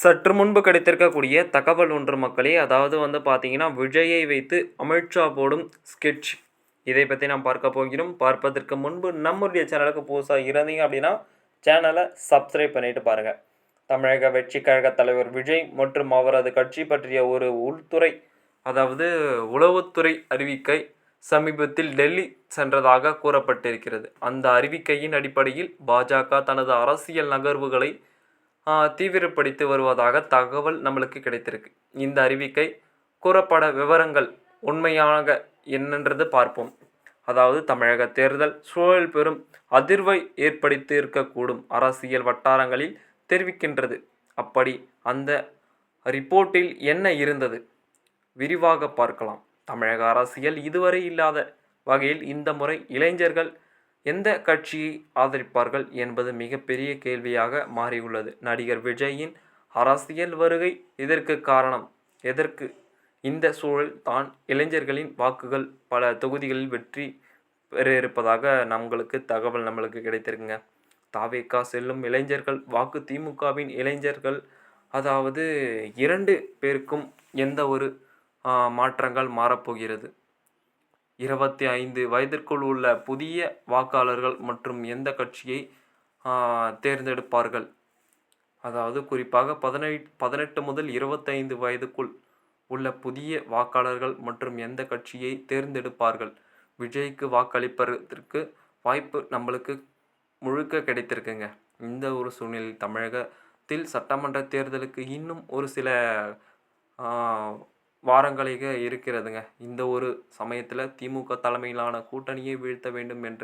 சற்று முன்பு கிடைத்திருக்கக்கூடிய தகவல் ஒன்று மக்களே. அதாவது பார்த்தீங்கன்னா, விஜயை வைத்து அமித்ஷா போடும் ஸ்கெட்ச். இதை பத்தி நாம் பார்க்க போகிறோம். பார்ப்பதற்கு முன்பு நம்முடைய சேனலுக்கு புதுசா இருந்தீங்க அப்படின்னா, சேனலை சப்ஸ்கிரைப் பண்ணிட்டு பாருங்க. தமிழக வெற்றிக் கழக தலைவர் விஜய் மற்றும் அவரது கட்சி பற்றிய ஒரு உள்துறை, அதாவது உளவுத்துறை அறிவிக்கை சமீபத்தில் டெல்லி சென்றதாக கூறப்பட்டிருக்கிறது. அந்த அறிவிக்கையின் அடிப்படையில் பாஜக தனது அரசியல் நகர்வுகளை தீவிரப்படுத்தி வருவதாக தகவல் நம்மளுக்கு கிடைத்திருக்கு. இந்த அறிவிக்கை கூறப்பட விவரங்கள் உண்மையாக என்னன்றது பார்ப்போம். அதாவது தமிழக தேர்தல் சூழல் பெரும் அதிர்வை ஏற்படுத்தி இருக்கக்கூடும் அரசியல் வட்டாரங்களில் தெரிவிக்கின்றது. அப்படி அந்த ரிப்போர்ட்டில் என்ன இருந்தது விரிவாக பார்க்கலாம். தமிழக அரசியல் இதுவரை இல்லாத வகையில் இந்த முறை இளைஞர்கள் எந்த கட்சியை ஆதரிப்பார்கள் என்பது மிகப்பெரிய கேள்வியாக மாறியுள்ளது. நடிகர் விஜயின் அரசியல் வருகை இதற்கு காரணம். எதற்கு இந்த சூழல் தான் இளைஞர்களின் வாக்குகள் பல தொகுதிகளில் வெற்றி பெற இருப்பதாக நம்மளுக்கு கிடைத்திருக்குங்க. தாவேகா செல்லும் இளைஞர்கள் வாக்கு திமுகவின் இளைஞர்கள், அதாவது 2 பேருக்கும் எந்த ஒரு மாற்றங்கள் மாறப்போகிறது. 25 வயதிற்குள் உள்ள புதிய வாக்காளர்கள் மற்றும் எந்த கட்சியை தேர்ந்தெடுப்பார்கள். அதாவது குறிப்பாக 18 முதல் 25 வயதுக்குள் உள்ள புதிய வாக்காளர்கள் மற்றும் எந்த கட்சியை தேர்ந்தெடுப்பார்கள். விஜய்க்கு வாக்களிப்பதற்கு வாய்ப்பு நம்மளுக்கு முழுக்க கிடைத்திருக்குங்க. இந்த ஒரு சூழ்நிலையில் தமிழகத்தில் சட்டமன்ற தேர்தலுக்கு இன்னும் ஒரு சில வாரங்களாக இருக்கிறதுங்க. இந்த ஒரு சமயத்தில் திமுக தலைமையிலான கூட்டணியை வீழ்த்த வேண்டும் என்ற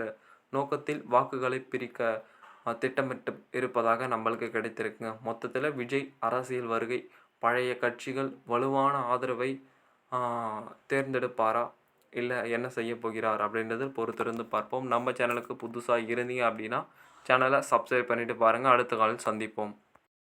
நோக்கத்தில் வாக்குகளை பிரிக்க திட்டமிட்டு இருப்பதாக நம்மளுக்கு கிடைத்திருக்குங்க. மொத்தத்தில் விஜய் அரசியல் வருகை பழைய கட்சிகள் வலுவான ஆதரவை தேர்ந்தெடுப்பாரா, இல்லை என்ன செய்ய போகிறார் அப்படின்றது பொறுத்திருந்து பார்ப்போம். நம்ம சேனலுக்கு புதுசாக இருந்தீங்க அப்படின்னா சேனலை சப்ஸ்கிரைப் பண்ணிவிட்டு பாருங்கள். அடுத்த காலில் சந்திப்போம்.